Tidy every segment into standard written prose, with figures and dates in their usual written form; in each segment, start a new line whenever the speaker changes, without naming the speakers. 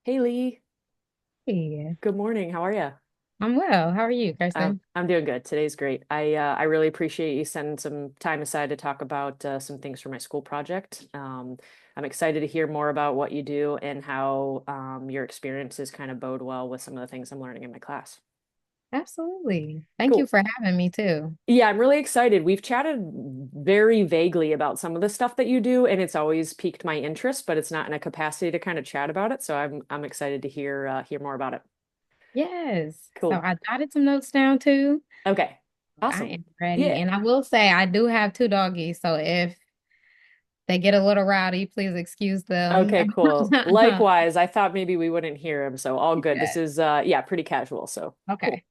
Hey Lee,
Hey,
good morning. How are you?
I'm well. How are you,
I'm
Kirsten?
I'm doing good. Today's great. I really appreciate you sending some time aside to talk about some things for my school project. I'm excited to hear more about what you do and how your experiences kind of bode well with some of the things I'm learning in my class.
Absolutely. Thank you
Cool.
for having me too.
Yeah, I'm really excited. We've chatted very vaguely about some of the stuff that you do, and it's always piqued my interest, but it's not in a capacity to kind of chat about it. So I'm excited to hear more about it.
Yes. So
Cool.
I jotted some notes down too.
Okay.
I
Awesome.
am ready.
Yeah.
And I will say I do have two doggies. So if they get a little rowdy, please excuse them.
Okay, cool. Likewise, I thought maybe we wouldn't hear him, so all good. This
Yeah.
is yeah, pretty casual, so cool.
Okay.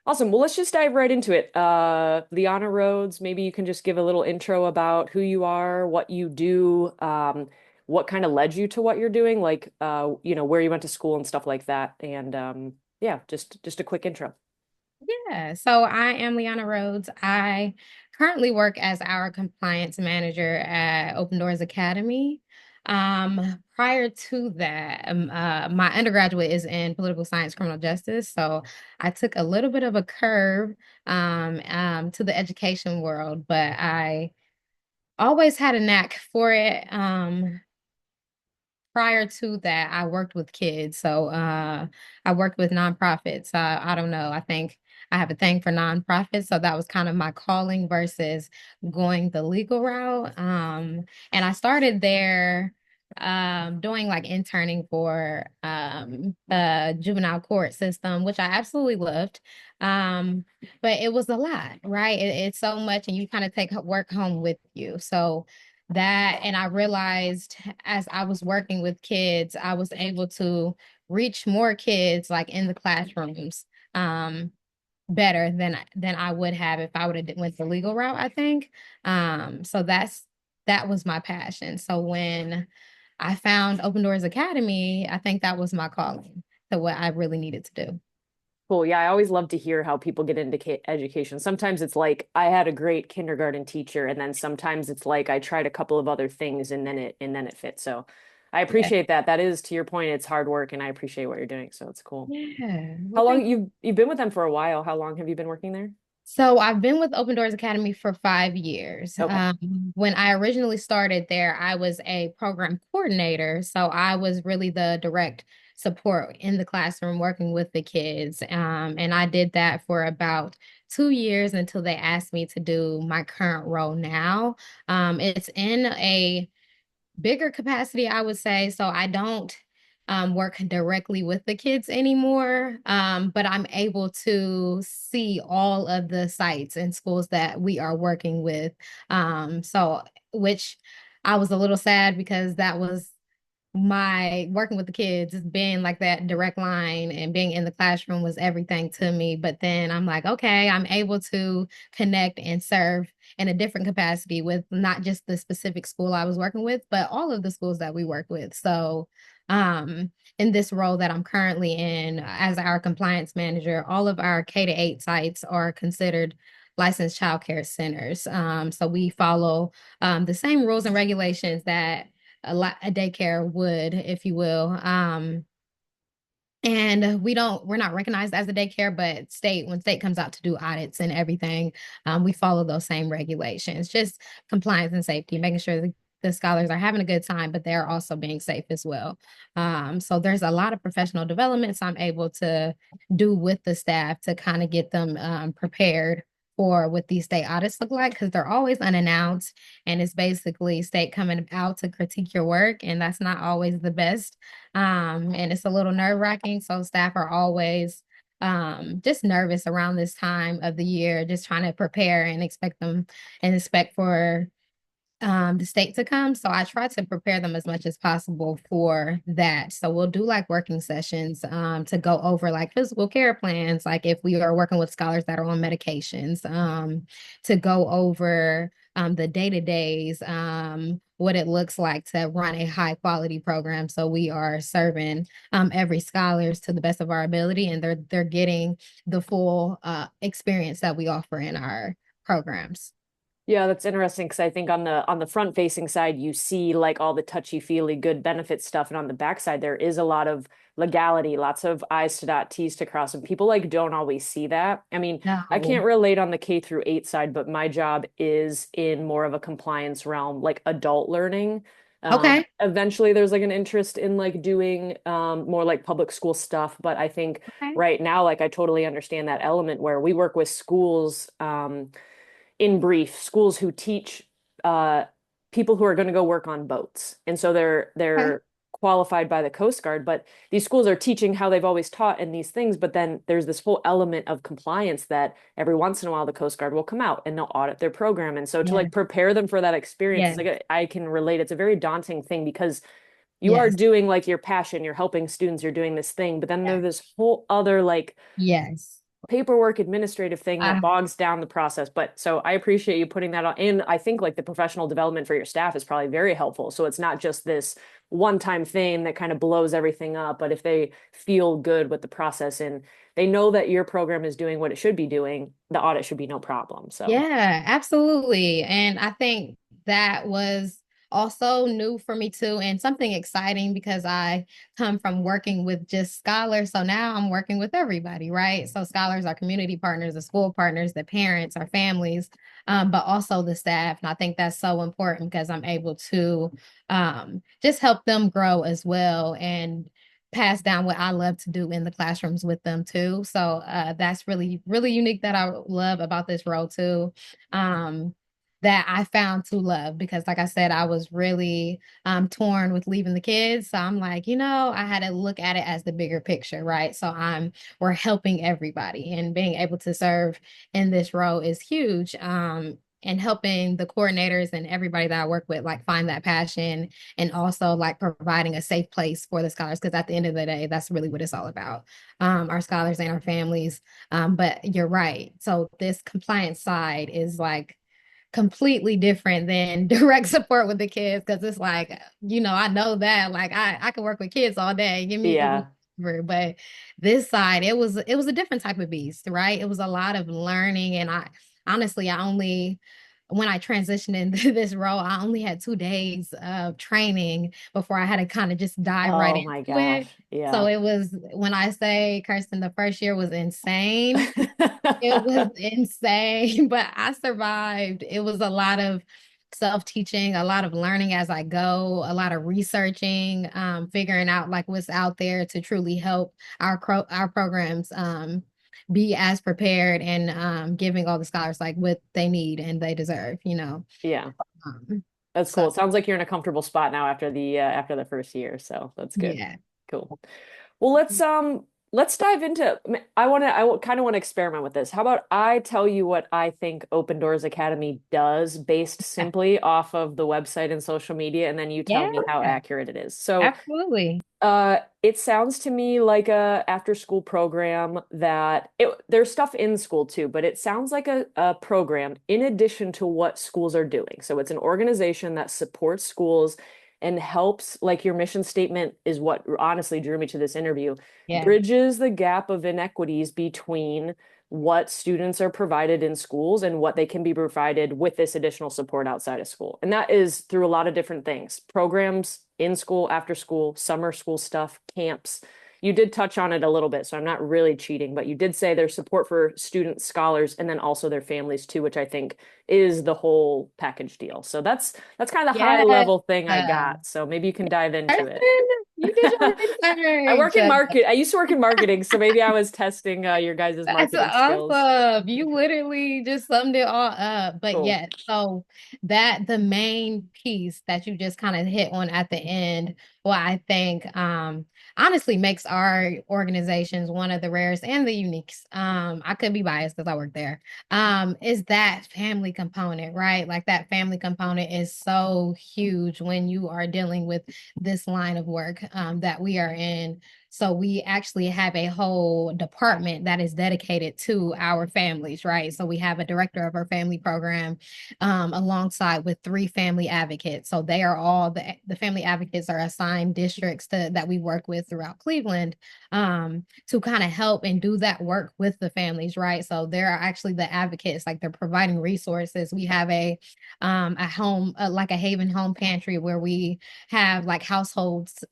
Awesome. Well, let's just dive right into it. Liana Rhodes, maybe you can just give a little intro about who you are, what you do, what kind of led you to what you're doing, like where you went to school and stuff like that. And yeah, just a quick intro.
Yeah, so I am Liana Rhodes. I currently work as our compliance manager at Open Doors Academy. Prior to that, my undergraduate is in political science, criminal justice. So I took a little bit of a curve to the education world, but I always had a knack for it. Prior to that, I worked with kids. So I worked with nonprofits. I don't know. I think I have a thing for nonprofits. So that was kind of my calling versus going the legal route. And I started there doing like interning for juvenile court system, which I absolutely loved. But it was a lot, right? It's so much, and you kind of take work home with you. So that, and I realized as I was working with kids, I was able to reach more kids like in the classrooms um better than I would have if I would have went the legal route, I think. So that was my passion. So when I found Open Doors Academy, I think that was my calling to what I really needed to do.
Cool. Yeah, I always love to hear how people get into education. Sometimes it's like I had a great kindergarten teacher, and then sometimes it's like I tried a couple of other things and then it fits. So I
Yeah.
appreciate that. That is, to your point, it's hard work, and I appreciate what you're doing. So it's cool.
Yeah. Well,
How long
thank
you've been with them for a while? How long have you been working there?
So I've been with Open Doors Academy for 5 years.
Okay.
When I originally started there, I was a program coordinator. So I was really the direct support in the classroom working with the kids. And I did that for about 2 years until they asked me to do my current role now. It's in a bigger capacity, I would say. So I don't work directly with the kids anymore, but I'm able to see all of the sites and schools that we are working with. So which I was a little sad because that was my working with the kids, being like that direct line and being in the classroom was everything to me. But then I'm like, okay, I'm able to connect and serve in a different capacity with not just the specific school I was working with, but all of the schools that we work with. So, in this role that I'm currently in as our compliance manager, all of our K-8 sites are considered licensed childcare centers. So we follow the same rules and regulations that a daycare would, if you will. And we're not recognized as a daycare, but when state comes out to do audits and everything, we follow those same regulations, just compliance and safety, making sure the scholars are having a good time, but they're also being safe as well. So there's a lot of professional developments I'm able to do with the staff to kind of get them prepared for what these state audits look like, because they're always unannounced, and it's basically state coming out to critique your work, and that's not always the best. And it's a little nerve-wracking. So staff are always just nervous around this time of the year, just trying to prepare and expect for the state to come. So I try to prepare them as much as possible for that. So we'll do like working sessions to go over like physical care plans, like if we are working with scholars that are on medications, to go over the day-to-days, what it looks like to run a high quality program. So we are serving every scholars to the best of our ability, and they're getting the full experience that we offer in our programs.
Yeah, that's interesting because I think on the front facing side you see like all the touchy-feely good benefit stuff, and on the back side there is a lot of legality, lots of I's to dot, T's to cross, and people like don't always see that. I mean, I
No.
can't relate on the K through 8 side, but my job is in more of a compliance realm, like adult learning.
Okay.
Eventually there's like an interest in like doing more like public school stuff, but I think
Okay.
right now like I totally understand that element where we work with schools. In brief, schools who teach uh, people who are going to go work on boats. And so
Okay.
they're qualified by the Coast Guard, but these schools are teaching how they've always taught in these things. But then there's this whole element of compliance that every once in a while the Coast Guard will come out and they'll audit their program. And so to
Yeah.
like prepare them for that experience is
Yes.
like I can relate. It's a very daunting thing because you are
Yes.
doing like your passion, you're helping students, you're doing this thing, but then
Yeah.
there's this whole other like
Yes.
paperwork administrative thing that
Uh,
bogs down the process. But so I appreciate you putting that on. And I think like the professional development for your staff is probably very helpful. So it's not just this one-time thing that kind of blows everything up, but if they feel good with the process and they know that your program is doing what it should be doing, the audit should be no problem. So
Yeah, absolutely. And I think that was also new for me too, and something exciting because I come from working with just scholars. So now I'm working with everybody, right? So scholars are community partners, the school partners, the parents, our families, but also the staff. And I think that's so important because I'm able to just help them grow as well and pass down what I love to do in the classrooms with them too. So that's really, really unique that I love about this role too. Um, that I found to love because, like I said, I was really torn with leaving the kids. So I'm like, I had to look at it as the bigger picture, right? So we're helping everybody and being able to serve in this role is huge. And helping the coordinators and everybody that I work with like find that passion and also like providing a safe place for the scholars because at the end of the day that's really what it's all about, our scholars and our families. But you're right, so this compliance side is like completely different than direct support with the kids because it's like I know that like I can work with kids all day, give me
yeah,
whatever. But this side it was a different type of beast, right? It was a lot of learning, and I honestly I only when I transitioned into this role, I only had 2 days of training before I had to kind of just dive right
oh my
into it.
gosh,
So
yeah.
it was when I say, Kirsten, the first year was insane. It was insane, but I survived. It was a lot of self-teaching, a lot of learning as I go, a lot of researching, figuring out like what's out there to truly help our programs be as prepared and giving all the scholars like what they need and they deserve.
Yeah.
Um,
That's
so
cool. It sounds like you're in a comfortable spot now after the first year, so that's good.
yeah.
Cool. Well, let's dive into I kind of want to experiment with this. How about I tell you what I think Open Doors Academy does based simply off of the website and social media, and then you tell
Yeah,
me how accurate it is. So
absolutely.
it sounds to me like a after school program there's stuff in school too, but it sounds like a program in addition to what schools are doing. So it's an organization that supports schools and helps, like your mission statement is what honestly drew me to this interview,
Yeah.
bridges the gap of inequities between what students are provided in schools and what they can be provided with this additional support outside of school. And that is through a lot of different things, programs in school, after school, summer school stuff, camps. You did touch on it a little bit, so I'm not really cheating, but you did say there's support for students, scholars, and then also their families too, which I think is the whole package deal. So that's kind of the high
Yes.
level thing I
Uh,
got. So maybe you can dive into
Kirsten,
it.
you did your
I work
research.
in market. I used to work in marketing, so maybe I was testing your guys'
That's
marketing skills.
awesome. You literally just summed it all up. But
Cool.
yes, so that the main piece that you just kind of hit on at the end, well, I think honestly makes our organizations one of the rarest and the uniques. I could be biased because I work there. Is that family component, right? Like that family component is so huge when you are dealing with this line of work that we are in. So we actually have a whole department that is dedicated to our families, right? So we have a director of our family program alongside with three family advocates. So they are all the family advocates are assigned districts that we work with throughout Cleveland to kind of help and do that work with the families, right? So they're actually the advocates, like they're providing resources. We have a home like a Haven home pantry where we have like households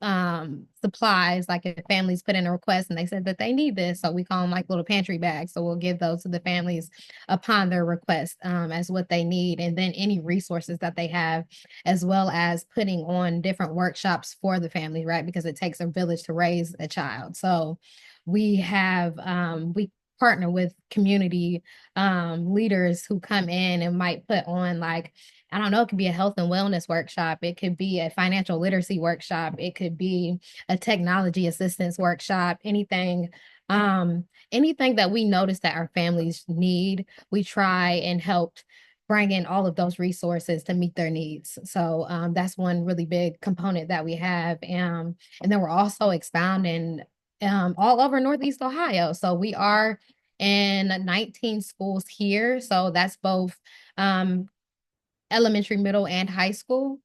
supplies, like if families put in a request and they said that they need this, so we call them like little pantry bags, so we'll give those to the families upon their request as what they need, and then any resources that they have, as well as putting on different workshops for the family, right? Because it takes a village to raise a child. So we partner with community leaders who come in and might put on like, I don't know, it could be a health and wellness workshop. It could be a financial literacy workshop. It could be a technology assistance workshop, anything that we notice that our families need, we try and help bring in all of those resources to meet their needs. So that's one really big component that we have. And then we're also expounding all over Northeast Ohio. So we are in 19 schools here. So that's both um, elementary, middle, and high school.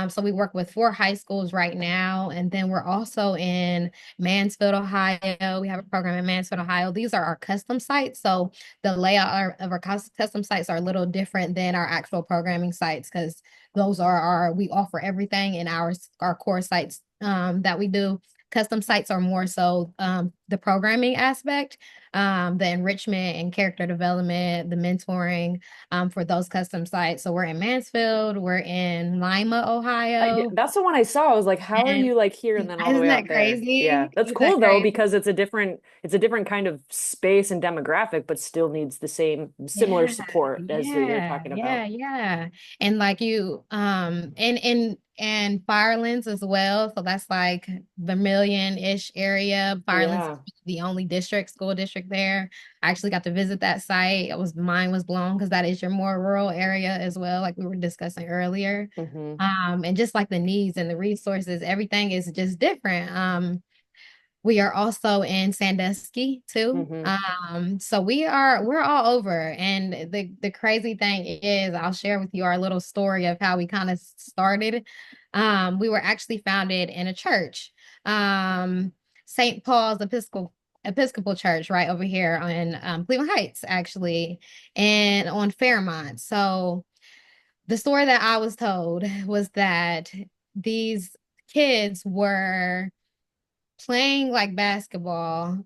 So we work with four high schools right now, and then we're also in Mansfield, Ohio. We have a program in Mansfield, Ohio. These are our custom sites. So the layout of our custom sites are a little different than our actual programming sites because those are we offer everything in our core sites that we do. Custom sites are more so the programming aspect, the enrichment and character development, the mentoring for those custom sites. So we're in Mansfield, we're in Lima, Ohio,
That's the one I saw. I was like, how are
and
you like here and then all the
isn't
way
that
out there? Yeah,
crazy?
that's
Isn't that
cool though
crazy?
because it's a different kind of space and demographic, but still needs the same similar
Yeah,
support as that you're talking about.
yeah. And like you, and Firelands as well. So that's like Vermilion-ish area. Firelands
Yeah.
is the only school district there. I actually got to visit that site. Mine was blown because that is your more rural area as well, like we were discussing earlier.
Hmm.
And just like the needs and the resources, everything is just different. We are also in Sandusky too.
Hmm.
So we're all over. And the crazy thing is, I'll share with you our little story of how we kind of started. We were actually founded in a church, um, St. Paul's Episcopal Church, right over here on Cleveland Heights, actually, and on Fairmont. So the story that I was told was that these kids were playing like basketball.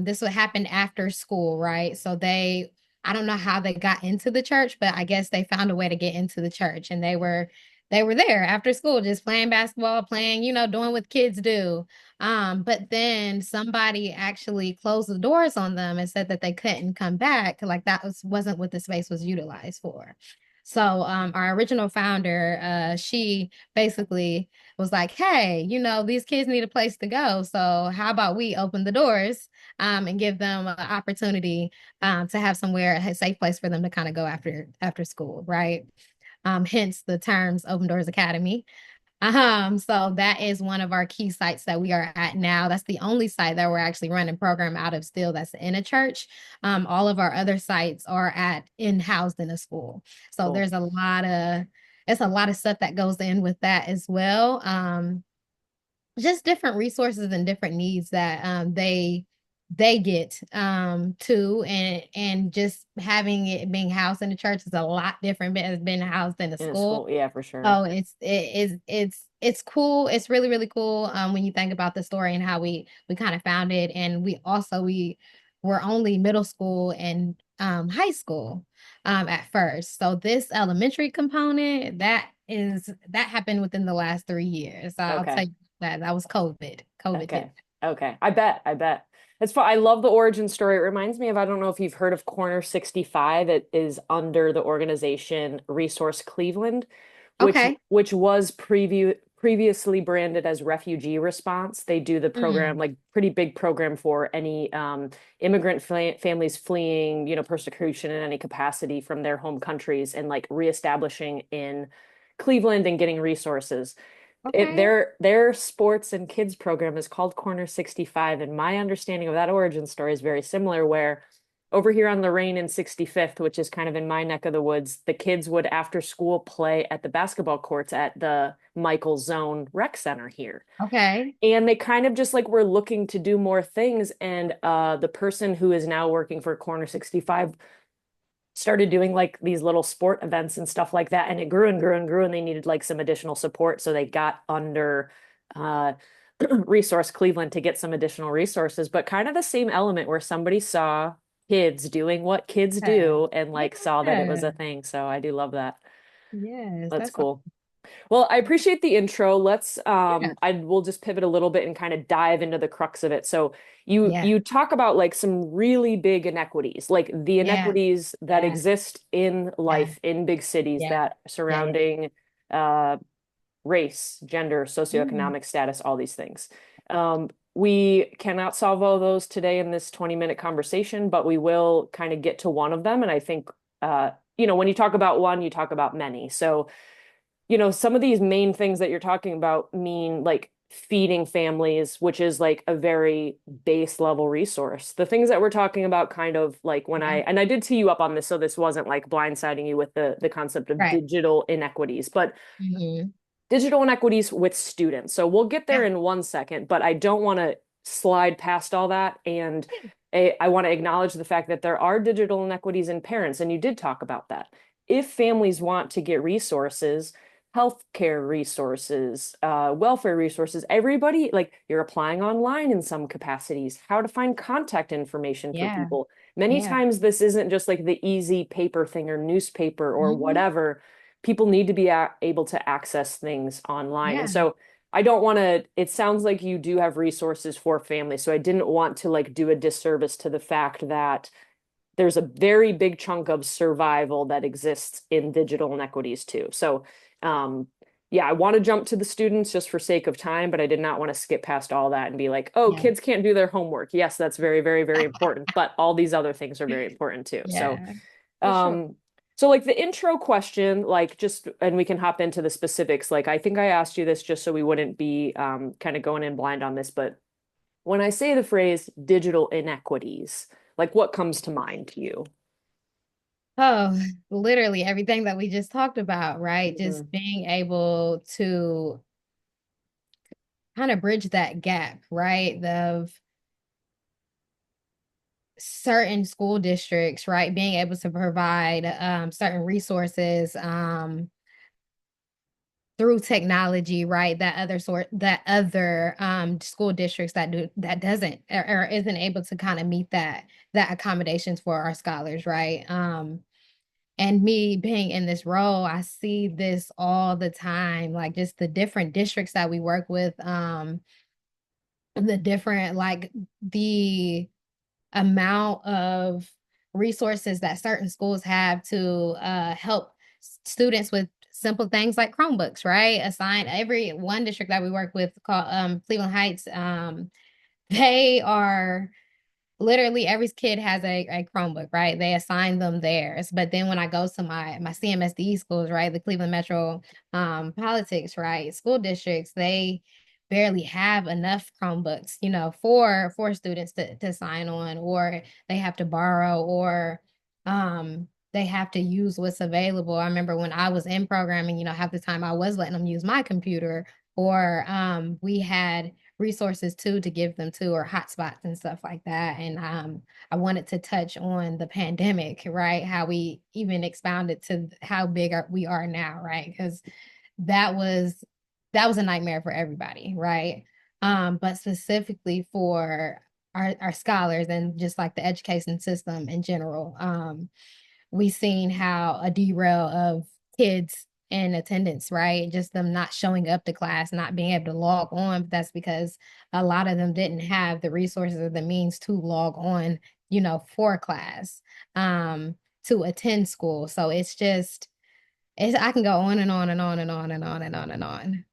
This would happen after school, right? I don't know how they got into the church, but I guess they found a way to get into the church, and they were there after school just playing basketball, playing, doing what kids do. But then somebody actually closed the doors on them and said that they couldn't come back, like wasn't what the space was utilized for. So our original founder, she basically was like, hey, these kids need a place to go. So how about we open the doors and give them an opportunity to have somewhere, a safe place for them to kind of go after school, right? Hence the terms Open Doors Academy. So that is one of our key sites that we are at now. That's the only site that we're actually running program out of still that's in a church. All of our other sites are housed in a school. So
Cool.
it's a lot of stuff that goes in with that as well. Just different resources and different needs that they get too, and just having it being housed in the church is a lot different as being housed in a
In a
school.
school, yeah, for sure.
Oh, it's cool. It's really, really cool when you think about the story and how we kind of found it. And we were only middle school and high school at first. So this elementary component that happened within the last 3 years. I'll tell
Okay.
you that was COVID. COVID hit.
Okay. Okay. I bet. I bet. It's fun. I love the origin story. It reminds me of, I don't know if you've heard of Corner 65. It is under the organization Resource Cleveland,
Okay.
which was previously branded as Refugee Response. They do the program,
Mm,
like pretty big program for any immigrant families fleeing, persecution in any capacity from their home countries and like reestablishing in Cleveland and getting resources.
Okay.
Their sports and kids program is called Corner 65, and my understanding of that origin story is very similar, where over here on Lorraine and 65th, which is kind of in my neck of the woods, the kids would after school play at the basketball courts at the Michael Zone Rec Center here.
Okay.
And they kind of just like were looking to do more things. And the person who is now working for Corner 65 started doing like these little sport events and stuff like that. And it grew and grew and grew, and they needed like some additional support. So they got under uh, Resource Cleveland to get some additional resources, but kind of the same element where somebody saw kids doing what kids
Yeah.
do and like saw that it was
Yeah.
a thing. So I do love that.
Yes,
That's
that's
cool. Well, I appreciate the intro. Let's
yeah.
I will just pivot a little bit and kind of dive into the crux of it. So
Yeah.
you talk about like some really big inequities, like the
Yeah.
inequities that
Yeah.
exist in
Yeah.
life in big cities
Yeah.
that
Yeah. Yeah.
surrounding uh race, gender,
Mhm.
socioeconomic status, all these things. We cannot solve all those today in this 20-minute conversation, but we will kind of get to one of them. And I think when you talk about one, you talk about many. So some of these main things that you're talking about mean like feeding families, which is like a very base level resource. The things that we're talking about kind of like when
Yeah.
I did tee you up on this, so this wasn't like blindsiding you with the concept of
Right.
digital inequities, but
Hmm.
digital inequities with students. So we'll get there
Yeah.
in 1 second, but I don't want to slide past all that. And I want to acknowledge the fact that there are digital inequities in parents, and you did talk about that. If families want to get resources, healthcare resources, welfare resources, everybody, like you're applying online in some capacities, how to find contact information for
Yeah.
people. Many
Yeah.
times, this isn't just like the easy paper thing or newspaper or
Hmm.
whatever. People need to be able to access things online. And
Yeah.
so I don't want to, it sounds like you do have resources for families. So I didn't want to like do a disservice to the fact that there's a very big chunk of survival that exists in digital inequities too. So, um, yeah, I want to jump to the students just for sake of time, but I did not want to skip past all that and be like, oh,
Yeah.
kids can't do their homework. Yes, that's very, very, very important, but all these other things are very important too. So,
Yeah. For sure.
um, so like the intro question, like just, and we can hop into the specifics. Like I think I asked you this just so we wouldn't be kind of going in blind on this, but when I say the phrase digital inequities, like what comes to mind to you?
Oh, literally everything that we just talked about, right? Just
Mhm.
being able to kind of bridge that gap, right? Of certain school districts, right? Being able to provide certain resources through technology, right? That other school districts that doesn't or isn't able to kind of meet that accommodations for our scholars, right? And me being in this role, I see this all the time, like just the different districts that we work with, the different like the amount of resources that certain schools have to help students with simple things like Chromebooks, right? Assign every one district that we work with called Cleveland Heights. They are literally every kid has a Chromebook, right? They assign them theirs. But then when I go to my CMSD schools, right, the Cleveland Metro politics, right, school districts, they barely have enough Chromebooks, for students to sign on, or they have to borrow, or they have to use what's available. I remember when I was in programming, half the time I was letting them use my computer, or we had resources too to give them to, or hotspots and stuff like that. And I wanted to touch on the pandemic, right? How we even expounded to how big we are now, right? Because that was that was a nightmare for everybody, right? But specifically for our scholars and just like the education system in general, we seen how a derail of kids in attendance, right? Just them not showing up to class, not being able to log on. But that's because a lot of them didn't have the resources or the means to log on, for class, to attend school. So I can go on and on and on and on and on and on and on.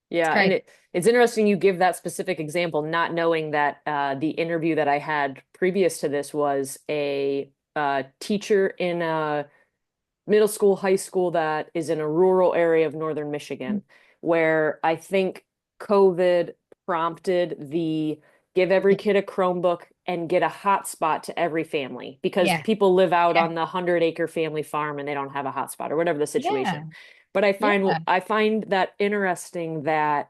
It's
Yeah, and
crazy.
it's interesting you give that specific example, not knowing that the interview that I had previous to this was a teacher in a middle school, high school that is in a rural area of northern Michigan, where I think COVID prompted the give every
Yeah.
kid a Chromebook and get a hotspot to every family because
Yeah.
people live out
Yeah.
on the 100-acre family farm and they don't have a hotspot or whatever the situation.
Yeah.
But
Yeah.
I find that interesting that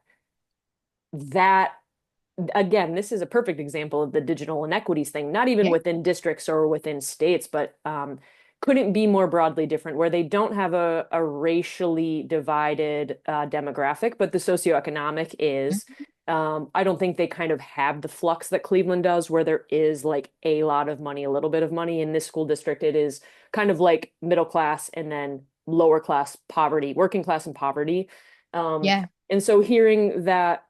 again, this is a perfect example of the digital inequities thing, not even
Yeah.
within districts or within states, but couldn't be more broadly different, where they don't have a racially divided demographic, but the socioeconomic is. I don't think they kind of have the flux that Cleveland does, where there is like a lot of money, a little bit of money. In this school district, it is kind of like middle class and then lower class poverty, working class and poverty. Um,
Yeah.
and so hearing that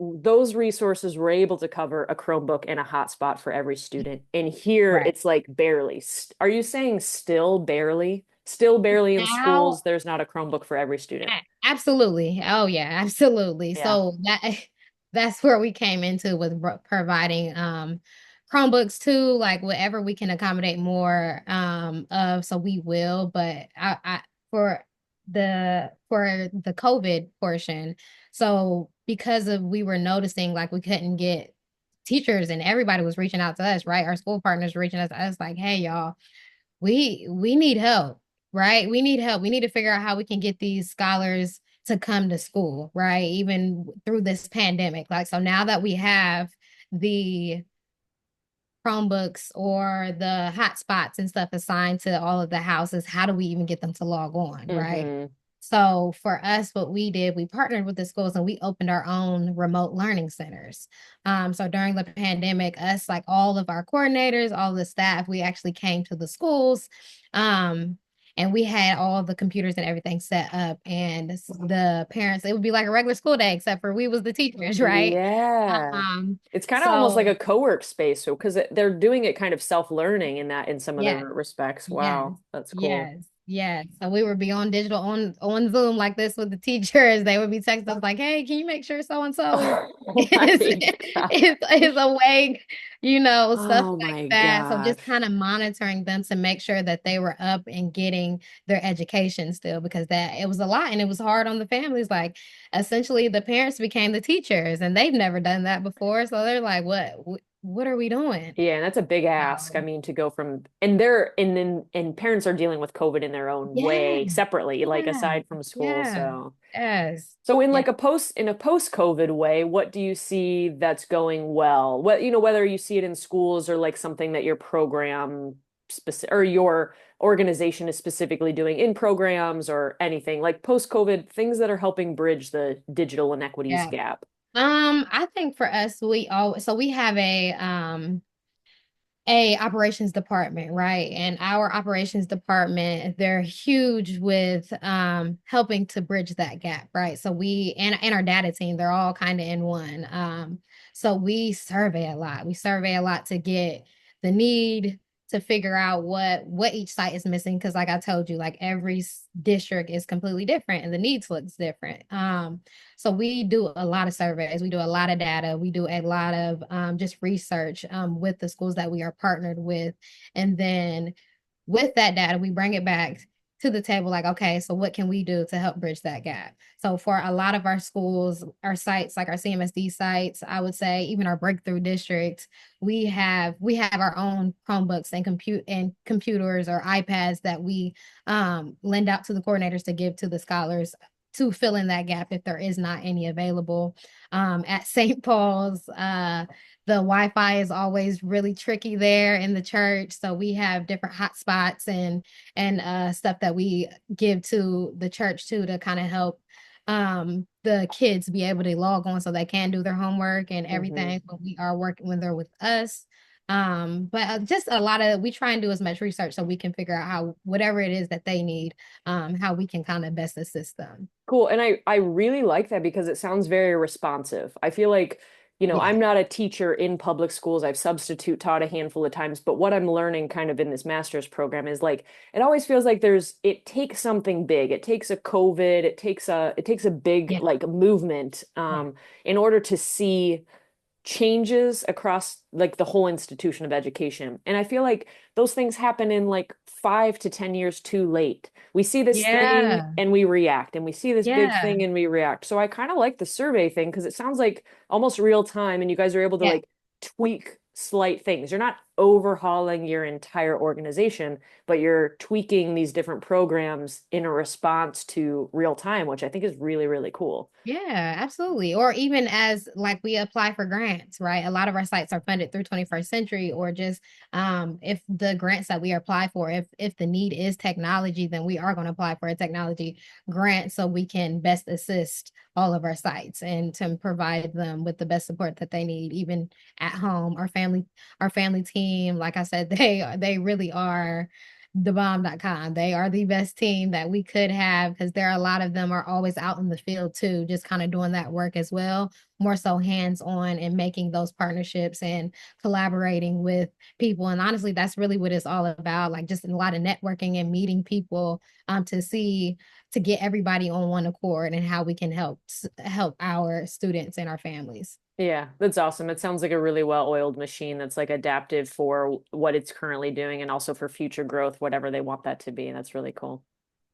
those resources were able to cover a Chromebook and a hotspot for every student. And here
Right.
it's like barely. Are you saying still barely? Still barely in schools,
Now,
there's not a Chromebook for every student.
absolutely. Oh yeah, absolutely.
Yeah.
So that's where we came into with providing Chromebooks too, like whatever we can accommodate more of, so we will. But I for the COVID portion, so because of we were noticing like we couldn't get teachers and everybody was reaching out to us, right? Our school partners were reaching out to us like, hey y'all, we need help, right? We need help. We need to figure out how we can get these scholars to come to school, right? Even through this pandemic. Like, so now that we have the Chromebooks or the hotspots and stuff assigned to all of the houses, how do we even get them to log on, right?
Hmm.
So for us, what we did, we partnered with the schools and we opened our own remote learning centers. So during the pandemic, us, like all of our coordinators, all the staff, we actually came to the schools. And we had all the computers and everything set up. And the parents, it would be like a regular school day, except for we was the teachers, right?
Yeah.
Um,
It's kind of almost like
so
a co-work space. So, because they're doing it kind of self-learning in that, in some of the
yeah.
respects.
Yes,
Wow, that's cool.
yes, yes. So we would be on digital on Zoom like this with the teachers. They would be texting us like, "Hey, can you make sure so and so is
Oh my God.
is awake?" Stuff
Oh
like
my
that. So just
gosh.
kind of monitoring them to make sure that they were up and getting their education still, because that it was a lot and it was hard on the families. Like essentially, the parents became the teachers, and they've never done that before. So they're like, What are we doing?"
Yeah, and that's a big ask. I
So
mean, to go from and they're and parents are dealing with COVID in their own
yeah.
way separately, like
Yeah,
aside from school.
yeah, yes,
So in
yeah,
like a post-COVID way, what do you see that's going well? What, whether you see it in schools or like something that your program specific or your organization is specifically doing in programs or anything like post-COVID, things that are helping bridge the digital inequities
yeah.
gap.
I think for us, we have a operations department, right? And our operations department, they're huge with helping to bridge that gap, right? So we and our data team, they're all kind of in one. So we survey a lot. We survey a lot to get the need, to figure out what each site is missing, because like I told you, like every district is completely different and the needs looks different. So we do a lot of surveys, we do a lot of data, we do a lot of just research with the schools that we are partnered with. And then with that data, we bring it back to the table like, okay, so what can we do to help bridge that gap? So for a lot of our schools, our sites, like our CMSD sites, I would say even our breakthrough districts, we have our own Chromebooks and computers or iPads that we lend out to the coordinators to give to the scholars to fill in that gap if there is not any available. At St. Paul's, the Wi-Fi is always really tricky there in the church, so we have different hotspots and stuff that we give to the church too, to kind of help the kids be able to log on so they can do their homework and
Hmm.
everything when they're with us. But just a lot of we try and do as much research so we can figure out how whatever it is that they need, how we can kind of best assist them.
Cool. And I really like that because it sounds very responsive. I feel like,
Yeah,
I'm not a teacher in public schools. I've substitute taught a handful of times, but what I'm learning kind of in this master's program is like it always feels like it takes something big. It takes a COVID, it takes a big
yeah,
like movement
yeah,
in order to see changes across like the whole institution of education. And I feel like those things happen in like 5 to 10 years too late. We see this thing
Yeah.
and we react, and we see this big
Yeah.
thing and we react. So I kind of like the survey thing because it sounds like almost real time and you guys are able to
Yeah.
like tweak slight things. You're not overhauling your entire organization, but you're tweaking these different programs in a response to real time, which I think is really, really cool.
Yeah, absolutely. Or even as like we apply for grants, right? A lot of our sites are funded through 21st Century, or just if the grants that we apply for, if the need is technology, then we are going to apply for a technology grant so we can best assist all of our sites and to provide them with the best support that they need, even at home. Our family team, like I said, they really are thebomb.com. They are the best team that we could have because there are a lot of them are always out in the field too, just kind of doing that work as well, more so hands-on and making those partnerships and collaborating with people. And honestly, that's really what it's all about, like just a lot of networking and meeting people to get everybody on one accord and how we can help our students and our families.
Yeah, that's awesome. It sounds like a really well-oiled machine that's like adaptive for what it's currently doing and also for future growth, whatever they want that to be. That's really cool.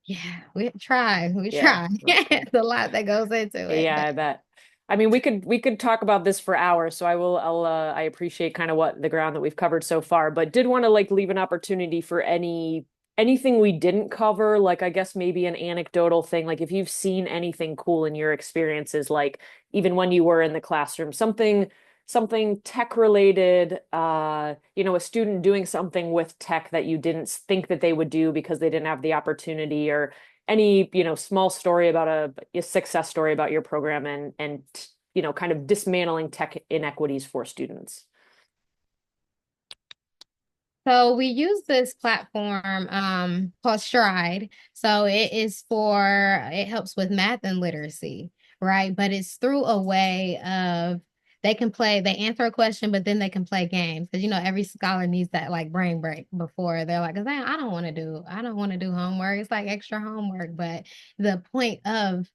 Yeah, we
Yeah,
try.
that's cool.
It's a lot that goes into it,
Yeah,
but
I bet. I mean, we could talk about this for hours, so I appreciate kind of what the ground that we've covered so far, but did want to like leave an opportunity for anything we didn't cover, like I guess maybe an anecdotal thing, like if you've seen anything cool in your experiences, like even when you were in the classroom, something tech related, a student doing something with tech that you didn't think that they would do because they didn't have the opportunity, or any, small story about a success story about your program and kind of dismantling tech inequities for students.
so we use this platform called Stride. So it helps with math and literacy, right? But it's through a way of they answer a question, but then they can play games. Because every scholar needs that like brain break before they're like, I don't want to do homework. It's like extra homework. But the point of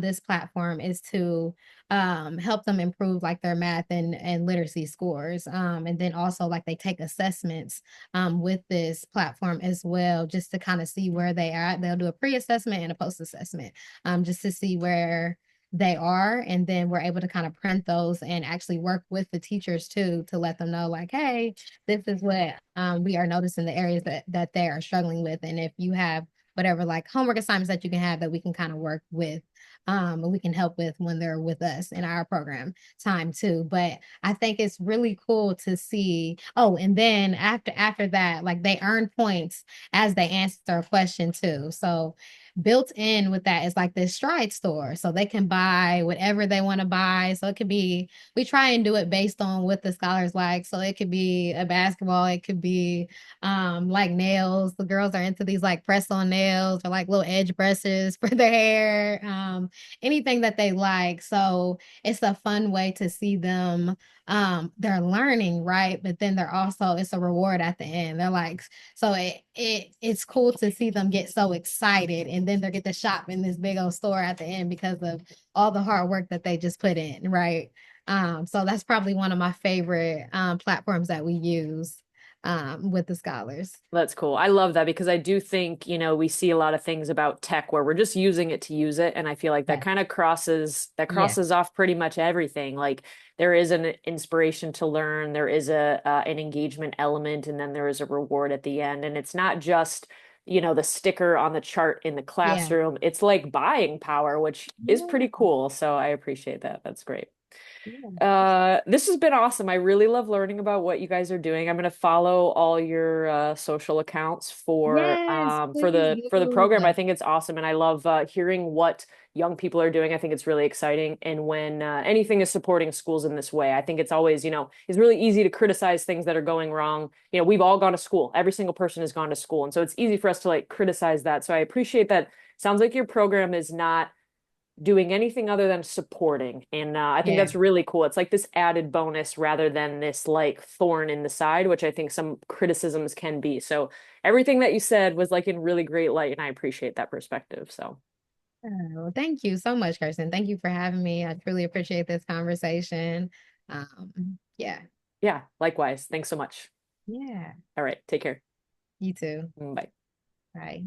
this platform is to help them improve like their math and literacy scores. And then also like they take assessments with this platform as well, just to kind of see where they are. They'll do a pre-assessment and a post-assessment, just to see where they are. And then we're able to kind of print those and actually work with the teachers too to let them know, like, hey, this is what we are noticing the areas that they are struggling with. And if you have whatever like homework assignments that you can have that we can kind of work with we can help with when they're with us in our program time too. But I think it's really cool to see. Oh, and then after that, like they earn points as they answer a question too. So built in with that is like this stride store. So they can buy whatever they want to buy. So it could be, we try and do it based on what the scholars like. So it could be a basketball, it could be like nails. The girls are into these like press on nails or like little edge brushes for their hair. Anything that they like. So it's a fun way to see them they're learning, right? But then they're also it's a reward at the end. They're like, so it's cool to see them get so excited and then they get to shop in this big old store at the end because of all the hard work that they just put in, right? So that's probably one of my favorite platforms that we use with the scholars.
That's cool. I love that because I do think, we see a lot of things about tech where we're just using it to use it. And I feel like that
Yeah.
kind of
Yeah.
crosses off pretty much everything. Like there is an inspiration to learn, there is an engagement element, and then there is a reward at the end. And it's not just, the sticker on the chart in the
Yeah.
classroom. It's like buying power, which is
Yeah.
pretty cool. So I appreciate that. That's great.
Yeah.
This has been awesome. I really love learning about what you guys are doing. I'm going to follow all your social accounts for
Yes,
for
please
the
do.
program. I think it's awesome, and I love hearing what young people are doing. I think it's really exciting. And when anything is supporting schools in this way, I think it's always, it's really easy to criticize things that are going wrong. We've all gone to school. Every single person has gone to school, and so it's easy for us to like criticize that. So I appreciate that. Sounds like your program is not doing anything other than supporting. And I think
Yeah.
that's really cool. It's like this added bonus rather than this like thorn in the side, which I think some criticisms can be. So everything that you said was like in really great light, and I appreciate that perspective. So
Oh, thank you so much, Kirsten. Thank you for having me. I truly appreciate this conversation. Yeah.
Yeah, likewise. Thanks so much.
Yeah.
All right, take care.
You too.
Bye.
Bye.